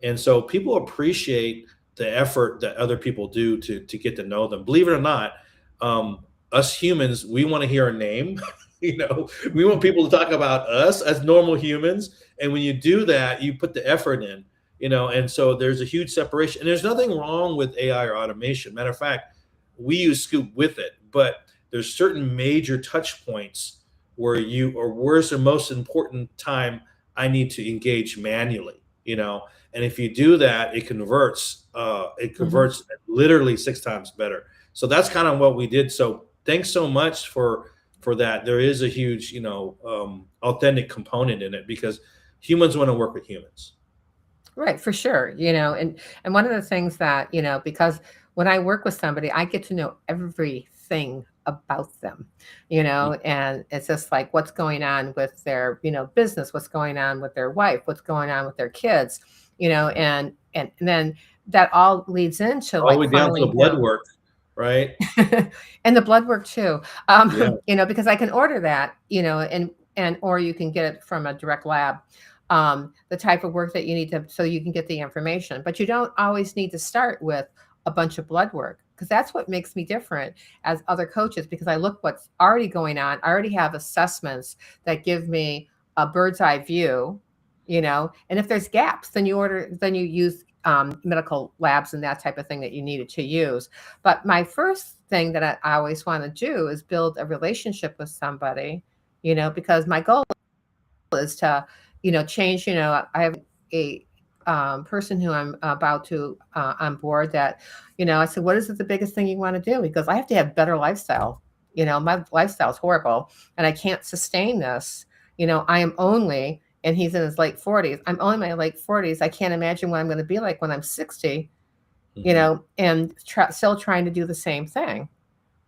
And so people appreciate the effort that other people do to get to know them. Believe it or not, us humans, we want to hear a name. We want people to talk about us as normal humans. And when you do that, you put the effort in. And so there's a huge separation. And there's nothing wrong with AI or automation. Matter of fact, we use Scoop with it, but there's certain major touch points where where's the most important time I need to engage manually. And if you do that, it mhm. converts literally 6 times better. So that's kind of what we did. So thanks so much for that. There is a huge authentic component in it because humans want to work with humans. Right, for sure. And one of the things that, because when I work with somebody, I get to know everything about them, and it's just like what's going on with their, business, what's going on with their wife, what's going on with their kids, and then that all leads into All the like way down to the funneling blood down. work, right? And the blood work too, Yeah. because I can order that, and or you can get it from a direct lab, the type of work that you need to, so you can get the information, but you don't always need to start with a bunch of blood work, because that's what makes me different as other coaches, because I look what's already going on. I already have assessments that give me a bird's eye view, and if there's gaps, then you use medical labs and that type of thing that you needed to use. But my first thing that I always want to do is build a relationship with somebody, because my goal is to, change. I have a person who I'm about to on board that, I said, what is it the biggest thing you want to do? He goes, I have to have better lifestyle. My lifestyle is horrible and I can't sustain this. I am only, and he's in his late 40s. I'm only in my late 40s. I can't imagine what I'm going to be like when I'm 60, and still trying to do the same thing.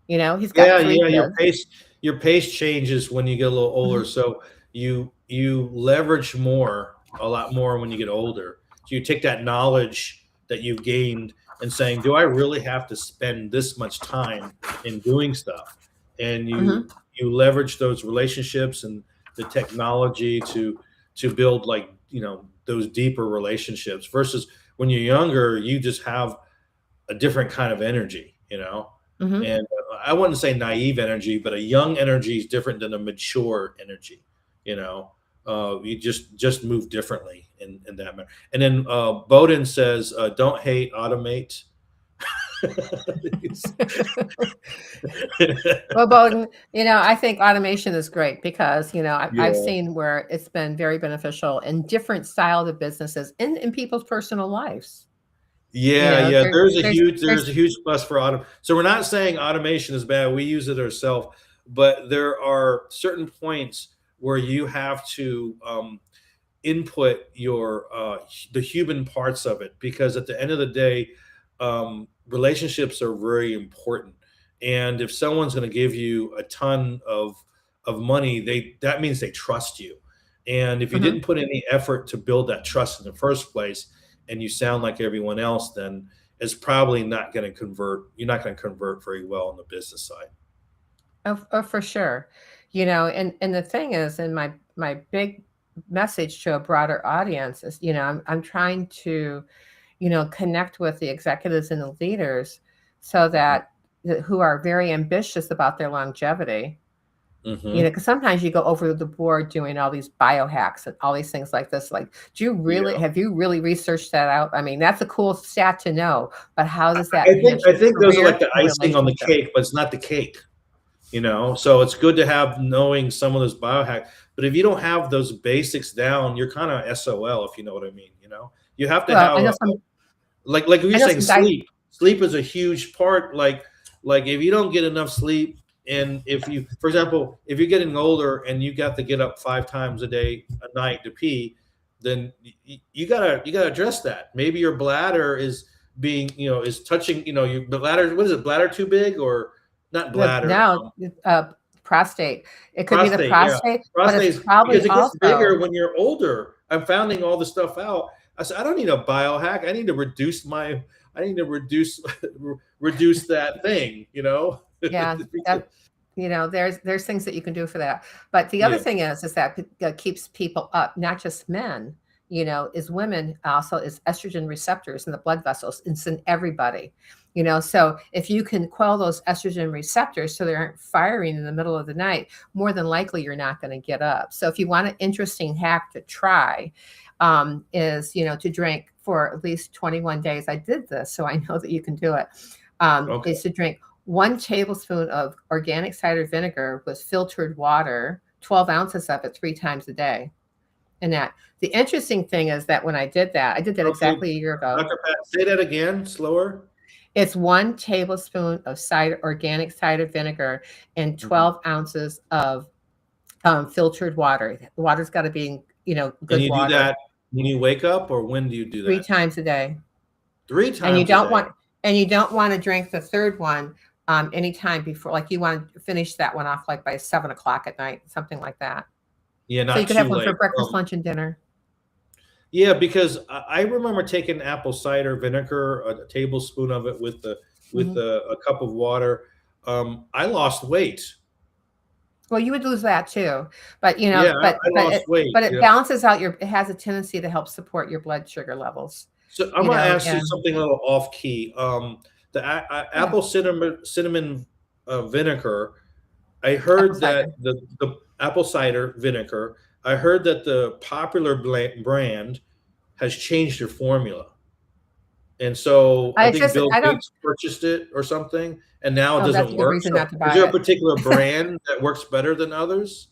He's got three Yeah. kids. Your pace changes when you get a little older. Mhm. So you leverage a lot more when you get older. So you take that knowledge that you've gained and saying, do I really have to spend this much time in doing stuff? And Mhm. you leverage those relationships and the technology to build, like, those deeper relationships, versus when you're younger, you just have a different kind of energy. Mhm. And I wouldn't say naive energy, but a young energy is different than a mature energy. You know, you just move differently in that matter. And then Bowden says, "Don't hate, automate." Well, Bowden, I think automation is great because, I've Yeah. seen where it's been very beneficial in different styles of businesses in people's personal lives. Yeah. There, There's there's, a huge plus for auto. So we're not saying automation is bad. We use it ourselves, but there are certain points where you have to input the human parts of it, because at the end of the day, relationships are very important. And if someone's going to give you a ton of money, that means they trust you. And if you mhm. didn't put any effort to build that trust in the first place, and you sound like everyone else, then it's probably not going to convert. You're not going to convert very well on the business side. Oh, for sure. And the thing is, and my big message to a broader audience is, I'm trying to, connect with the executives and the leaders so Hmm. that who are very ambitious about their longevity. Hmm. Because sometimes you go over the board doing all these biohacks and all these things like this. Like, Yeah. have you really researched that out? I mean, that's a cool stat to know, but how does that I think enhance I your think those are career like the and icing on the relationship? cake, but it's not the cake. So it's good to have knowing some of those biohacks. But if you don't have those basics down, you're kind of SOL, if you know what I mean. You have to Well, have like you're I know saying, some guys. sleep is a huge part. Like if you don't get enough sleep, and if you, for example, if you're getting older and you got to get up 5 times a night to pee, then you gotta address that. Maybe your bladder is touching, your bladder. What is it, bladder too big, or not bladder? Now, prostate. It could be the Prostate, yeah. prostate, but Prostate it's is probably because it gets bigger also when you're older. I'm finding all this stuff out. I said, I don't need a biohack. I need to reduce that thing. yeah, that there's things that you can do for that. But the other Yeah. thing is that keeps people up, not just men. Is women also is estrogen receptors in the blood vessels. It's in everybody. So if you can quell those estrogen receptors so they aren't firing in the middle of the night, more than likely you're not going to get up. So if you want an interesting hack to try, is to drink for at least 21 days. I did this, so I know that you can do it. Okay. Is to drink 1 tablespoon of organic cider vinegar with filtered water, 12 ounces of it 3 times a day. And that the interesting thing is that when I did that Okay. exactly a year ago. Dr. Pat, say that again, slower. It's 1 tablespoon of organic cider vinegar and Mhm. 12 ounces of filtered water. The water's got to be, And good you do water, that when you wake up, or when do you do three that? times a day. Three And you times a don't day. want to drink the third one anytime before, like you want to finish that one off like by 7 o'clock at night, something like that. Yeah, So you not could have too one for late. breakfast, lunch, and dinner. Yeah, because I remember taking apple cider vinegar, a tablespoon of it with Mhm. a cup of water. I lost weight. Well, you would lose that too, but Yeah, I lost weight. it balances out it has a tendency to help support your blood sugar levels, So I'm gonna ask you and something a little off key. The yeah, apple cinnamon vinegar. I apple heard that cider. the apple cider vinegar. I heard that the popular brand has changed their formula. And so I I think just Bill I don't. Gates purchased it or something, and now it Oh, that's doesn't a good work. reason So not to is buy there a it. particular brand that works better than others?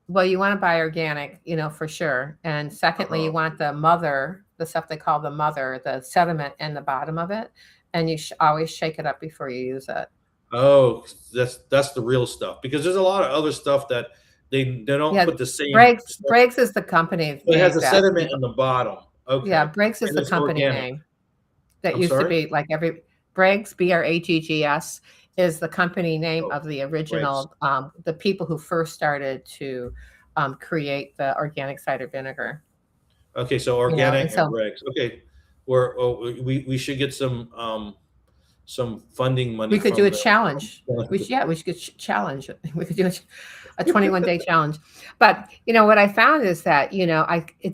Well, you want to buy organic, for sure. And secondly, you Uh-huh. want the mother, the stuff they call the mother, the sediment in the bottom of it, and you always shake it up before you use it. Oh, that's the real stuff because there's a lot of other stuff that they don't Yeah, put the same stuff. Briggs is the company It has name a that sediment people. in the bottom. Yeah, Okay, Briggs is and the it's company organic. name that I'm used to sorry. be like every Briggs, Braggs, is the company name Oh, of the Greg's. original, the people who first started to create the organic cider vinegar. Okay, so And organic and so Greg's. Okay, we should get some funding money we could do from a them. challenge. We should get challenge. We could do a 21-day challenge. But what I found is that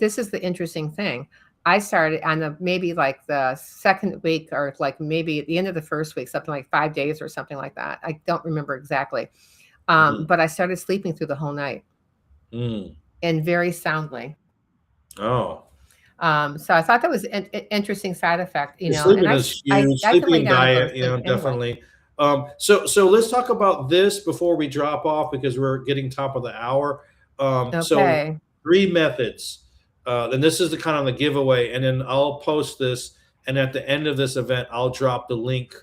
this is the interesting thing. I started on the maybe like the second week, or like maybe at the end of the first week, something like 5 days or something like that. I don't remember exactly. Mhm. But I started sleeping through the whole night, Mm. and very soundly. Oh, So I thought that was an interesting side effect, and sleeping is I huge. I can Sleeping lay and down and go to diet, sleep anyway. definitely. So let's talk about this before we drop off because we're getting top of the hour. So Okay. three methods, and this is the kind of the giveaway, and then I'll post this, and at the end of this event, I'll drop the link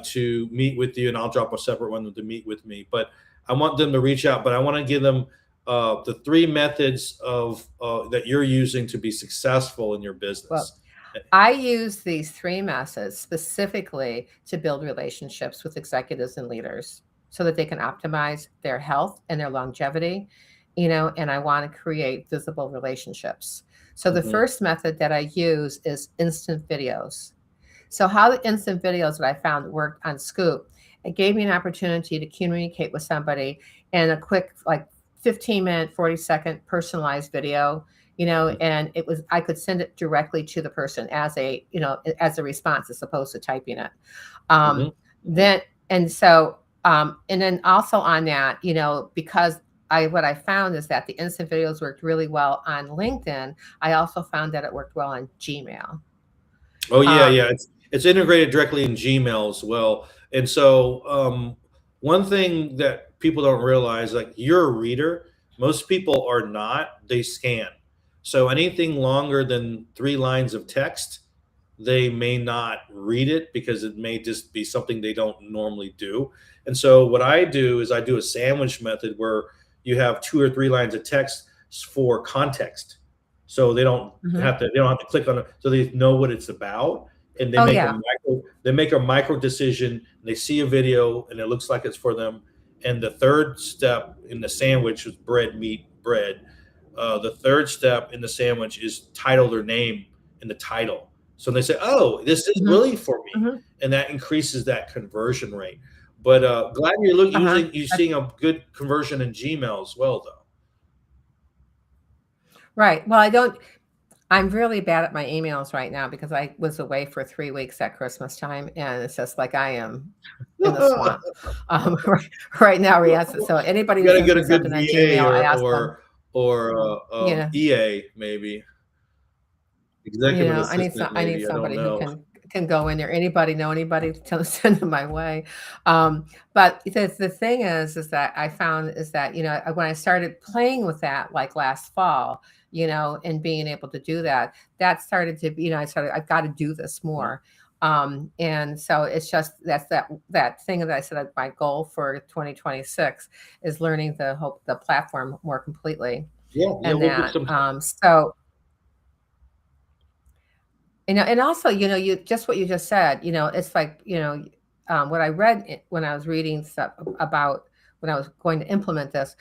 to meet with you, and I'll drop a separate one to meet with me. But I want them to reach out, but I want to give them the three methods of that you're using to be successful in your Well, business. I use these three methods specifically to build relationships with executives and leaders so that they can optimize their health and their longevity, and I want to create visible relationships. So the Mhm. first method that I use is instant videos. So how the instant videos that I found worked on SKOOP, it gave me an opportunity to communicate with somebody in a quick, like 15-minute, 40-second personalized video, and I could send it directly to the person as a response as opposed to typing it. Um, Mhm, mhm. then and so and then also on that, because what I found is that the instant videos worked really well on LinkedIn. I also found that it worked well on Gmail. Oh yeah, Um, yeah. It's integrated directly in Gmail as well. And so one thing that people don't realize, like you're a reader, most people are not. They scan. So anything longer than 3 lines of text, they may not read it because it may just be something they don't normally do. And so what I do is I do a sandwich method where you have 2 or 3 lines of text for context. So mhm. they don't have to click on it, so they know what it's about, and Oh yeah. they make a micro decision, and they see a video and it looks like it's for them. And the third step in the sandwich is bread, meat, bread. The third step in the sandwich is title their name in the title. So they say, "Oh, this is Mhm, really for me," mhm, and that increases that conversion rate. But glad you're uh-huh. you're seeing a good conversion in Gmail as well, though. Right. Well, I'm really bad at my emails right now because I was away for 3 weeks at Christmas time, and it's just like I am in the swamp, right now, yes. So anybody You who got to sends get a me good something on VA Gmail, I ask them, or yeah, EA maybe executive assistant I need maybe I don't somebody who know. can go in there. Anybody know anybody to send them my way? But the thing is that I found is that, when I started playing with that, like last fall, and being able to do that, that started to be, I've got to do this Mhm. more. And so it's just that thing that I said my goal for 2026 is learning the platform more completely. Yeah, yeah, And we'll book that, some time. so and also, you just what you just said, it's like, what I read when I was reading stuff about when I was going to implement this,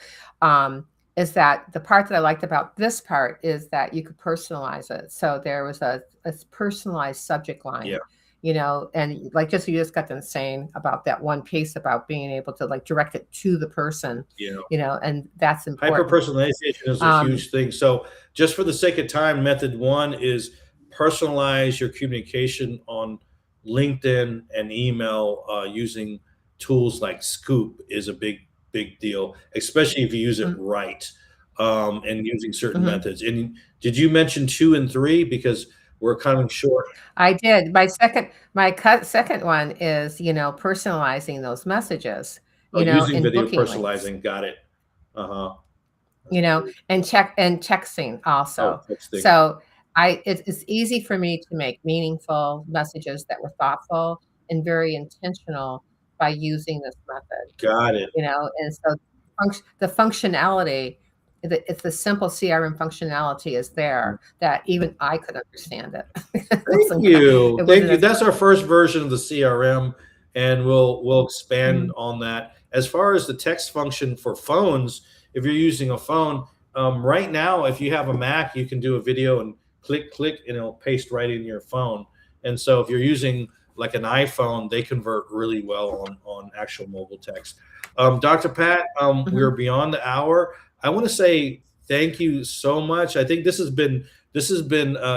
is that the part that I liked about this part is that you could personalize it. So there was a personalized subject Yeah, line, and like you just got done saying about that one piece about being able to like direct it to the person, yeah. and that's Hyper important. personalization is a Um, huge thing. So, just for the sake of time, method one is personalize your communication on LinkedIn and email using tools like Scoop is a big deal, especially if you use it mm, right and using certain mhm. methods. And did you mention 2 and 3? Because we're coming short. I did. Second one is, personalizing those messages, Oh, using and video booking links, personalizing. Got it. Uh-huh. That's great. and texting Oh, also. texting. So it's easy for me to make meaningful messages that were thoughtful and very intentional by using this method. Got it. And so the functionality, it's the simple CRM functionality is there that even I could understand it. Thank you. It Thank wasn't you. as That's our first version of the CRM, and we'll expand Mhm, on that. As far as the text function for phones, if you're using a phone, right now, if you have a Mac, you can do a video and click, click, and it'll paste right in your phone. And so if you're using like an iPhone, they convert really well on actual mobile text. Dr. Pat, we're mhm. beyond the hour. I want to say thank you so much. I think this has been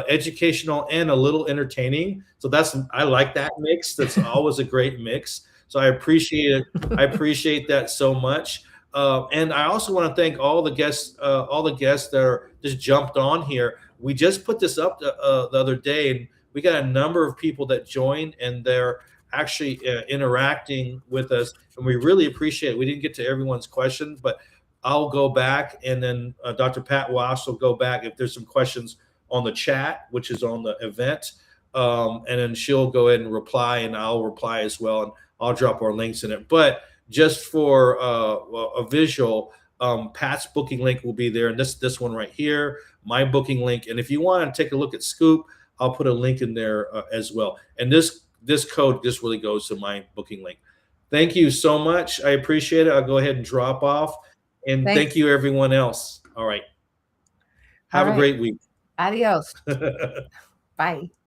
educational and a little entertaining. So I like that mix. That's always a great mix. So I appreciate it. I appreciate that so much. And I also want to thank all the guests that are just jumped on here. We just put this up the other day, and we got a number of people that joined, and they're actually interacting with us, and we really appreciate it. We didn't get to everyone's questions, but I'll go back, and then Dr. Pat will also go back if there's some questions on the chat, which is on the event. And then she'll go ahead and reply, and I'll reply as well, and I'll drop our links in it. But just for a visual, Pat's booking link will be there, and this one right here, my booking link. And if you want to take a look at Scoop, I'll put a link in there as well. And this code just really goes to my booking link. Thank you so much. I appreciate it. I'll go ahead and drop off. And thank Thanks. you, everyone else. All right. All Have a right. great week. Adios. Bye.